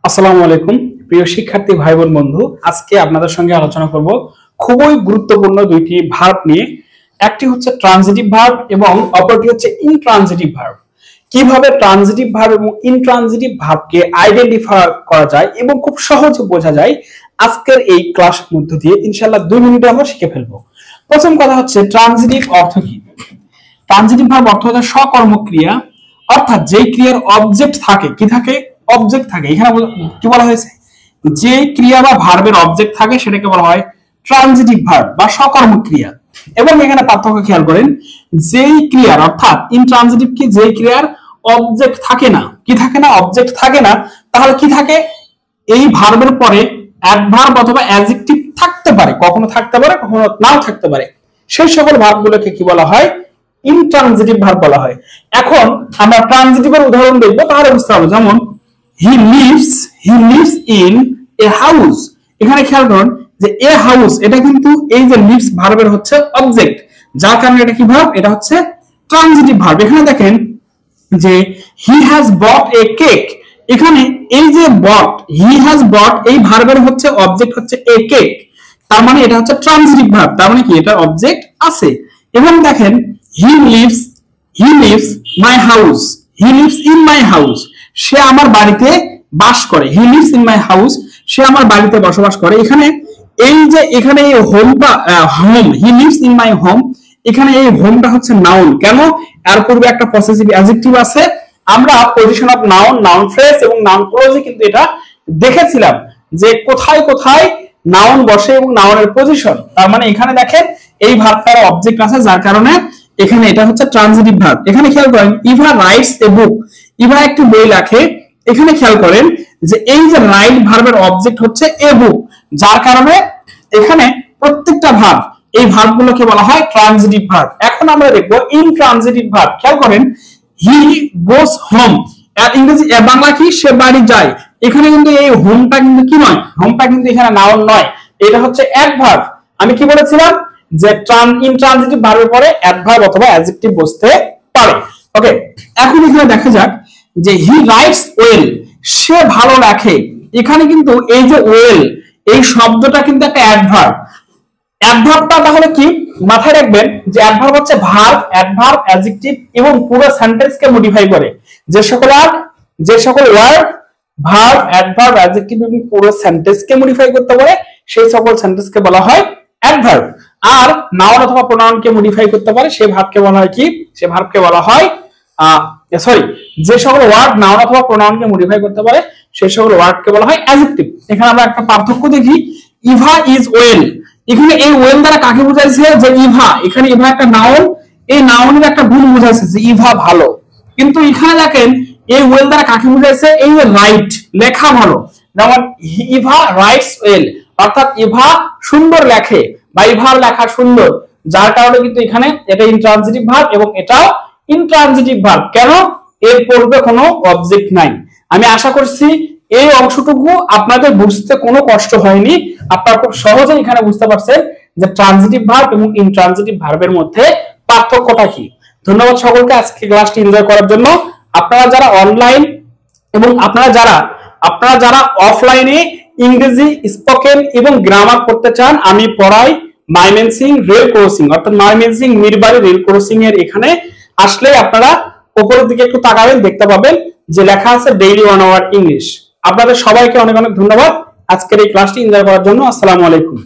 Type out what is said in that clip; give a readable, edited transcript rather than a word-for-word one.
আসসালামু আলাইকুম প্রিয় শিক্ষার্থী ভাই বোন বন্ধু, আজকে আপনাদের সঙ্গে আলোচনা করব খুবই গুরুত্বপূর্ণ দুইটি ভার্ব নিয়ে। একটি হচ্ছে ট্রানজিটিভ ভার্ব এবং অপরটি হচ্ছে ইনট্রানজিটিভ ভার্ব। কিভাবে ট্রানজিটিভ ভার্ব এবং ইনট্রানজিটিভ ভার্বকে আইডেন্টিফাই করা যায় এবং খুব সহজে বোঝা যায়, আজকের এই ক্লাসের মধ্য দিয়ে ইনশাআল্লাহ 2 মিনিটে আমরা শিখে ফেলবো। প্রথম কথা হচ্ছে ট্রানজিটিভ অর্থ কি। ট্রানজিটিভ ভার্ব অর্থ হচ্ছে সকর্মক্রিয়া, অর্থাৎ যে ক্রিয়ার অবজেক্ট থাকে, কি থাকে, অবজেক্ট থাকে। এখানে কি বলা হয়েছে, যে ক্রিয়া বা ভার্বের অবজেক্ট থাকে সেটাকে বলা হয় ট্রানজিটিভ ভার্ব বা সকর্মক্রিয়া। এবং এখানে পার্থক্য খেয়াল করেন, যেই ক্রিয়ার অর্থাৎ ইনট্রানজিটিভ কি, যে ক্রিয়ার অবজেক্ট থাকে না, কি থাকে না, অবজেক্ট থাকে না, তাহলে কি থাকে, এই ভার্বের পরে অ্যাডভার্ব অথবা অ্যাডজেক্টিভ থাকতে পারে, কখনো থাকতে পারে কখনো নাও থাকতে পারে। সেই সকল ভার্বগুলোকে কি বলা হয়, ইনট্রানজিটিভ ভার্ব বলা হয়। এখন আমরা ট্রানজিটিভের উদাহরণ দেখবো, তাহলে বুঝতে পারবো। যেমন he lives in a house। এখানে খেয়াল করুন যে এ হাউস, এটা কিন্তু এই যে লিভস ভার্বের হচ্ছে অবজেক্ট, যার কারণে এটা কি ভার্ব, এটা হচ্ছে ট্রানজিটিভ ভার্ব। এখানে দেখেন যে he has bought a cake, এখানে এই যে bought, he has bought, এই ভার্বের হচ্ছে অবজেক্ট হচ্ছে a cake, তার মানে এটা হচ্ছে ট্রানজিটিভ ভার্ব, তার মানে কি এটা অবজেক্ট আছে। এবং দেখেন he lives my house, he lives in my house, সে আমার বাড়িতে বাস করে। he lives in my house, সে আমার বাড়িতে বসবাস করে। এখানে এই যে এখানে এই হোমটা, home, he lives in my home, এখানে এই হোমটা হচ্ছে নাউন। কেন, এর পূর্বে একটা পসেসিভ অ্যাডজেক্টিভ আছে। আমরা position of noun, noun phrase এবং নাউন ক্লজে কিন্তু এটা দেখেছিলাম যে কোথায় কোথায় নাউন বসে এবং নাউনের পজিশন। তার মানে এখানে দেখেন এই ভার্বটার অবজেক্ট আছে, যার কারণে এখানে এটা হচ্ছে ট্রানজিটিভ ভার্ব। এখানে খেয়াল করেন ইভা রাইটস এ বুক, ইভা একটি বই লেখে। এখানে খেয়াল করেন যে এই যে রাইট ভার্বের অবজেক্ট হচ্ছে এ বুক, যার কারণে এখানে প্রত্যেকটা ভার্ব, এই ভার্বগুলোকে বলা হয় ট্রানজিটিভ ভার্ব। এখন আমরা দেখব ইনট্রানজিটিভ ভার্ব। খেয়াল করেন হি গোস হোম, আর ইংরেজি বাংলা কি, সে বাড়ি যায়। এখানে কিন্তু এই হোমটা কিন্তু কি নয়, হোমটা কিন্তু এখানে নাউন নয়, এটা হচ্ছে অ্যাডভার্ব। আমি কি বলেছিলাম যে ইনট্রানজিটিভ ভার্বের পরে অ্যাডভার্ব অথবা অ্যাডজেক্টিভ বসতে পারে। ওকে, এখন এখানে দেখা যাক যে হি রাইটস ওয়েল, সে ভালো লেখে। এখানে কিন্তু এই যে ওয়েল, এই শব্দটা কিন্তু একটা অ্যাডভার্ব। অ্যাডভার্বটা তাহলে কি, মাথায় রাখবেন যে অ্যাডভার্ব হচ্ছে ভার্ব, অ্যাডভার্ব, অ্যাডজেক্টিভ এবং পুরো সেন্টেন্সকে মডিফাই করে। যে সকল ওয়ার্ড ভার্ব, অ্যাডভার্ব, অ্যাডজেক্টিভ এবং পুরো সেন্টেন্সকে মডিফাই করতে পারে, সেই সকল সেন্টেন্সকে বলা হয় অ্যাডভার্ব। আর নাউন অথবা প্রোনাউনকে মডিফাই করতে পারে, সেই ভার্বকে বলা হয় কি, সেই ভার্বকে বলা হয় যে সকল ওয়ার্ড নাউন অথবা প্রোনাউনকে মডিফাই করতে পারে, সেই সকল ওয়ার্ডকে বলা হয় অ্যাডজেক্টিভ। এখানে আমরা একটা পার্থক্য দেখি, ইভা ইজ ওয়েল। এখানে এই ওয়েল দ্বারা কাকে বোঝাইছে, যে ইভা, এখানে ইভা একটা নাউন, এই নাউনের একটা গুণ বোঝাইছে যে ইভা ভালো। কিন্তু এখানে দেখেন এই ওয়েল দ্বারা কাকে বোঝাইছে, এই রাইট, লেখা ভালো। যেমন ইভা রাইটস ওয়েল, অর্থাৎ ইভা সুন্দর লেখে বা ইভার লেখা সুন্দর, যার কারণে কিন্তু এখানে এটা ইনট্রানজিটিভ ভার্ব এবং এটাও ইনট্রানজিটিভ ভার্ব। কেন, এর পূর্বে কোনো অবজেক্ট নাই। আমি আশা করছি এই অংশটুকু আপনাদের বুঝতে কোনো কষ্ট হয়নি, আপনারা খুব সহজেই এখানে বুঝতে পারছেন যে ট্রানজিটিভ ভার্ব এবং ইনট্রানজিটিভ ভার্বের মধ্যে পার্থক্যটা কি। ধন্যবাদ সকলকে আজকে ক্লাসটি এনজয় করার জন্য। আপনারা যারা অনলাইন এবং আপনারা যারা অফলাইনে ইংরেজি স্পোকেন এবং গ্রামার করতে চান, আমি পড়াই ময়মনসিংহ রেল ক্রসিং, অর্থাৎ ময়মনসিংহ মিরবাড়ি রেল ক্রসিং এর। এখানে আসলে আপনারা উপরের দিকে একটু তাকাবেন, দেখতে পাবেন যে লেখা আছে ডেইলি 1 আওয়ার ইংলিশ। আপনাদের সবাইকে অনেক অনেক ধন্যবাদ আজকের এই ক্লাসটি এনজয় করার জন্য। আসসালামু আলাইকুম।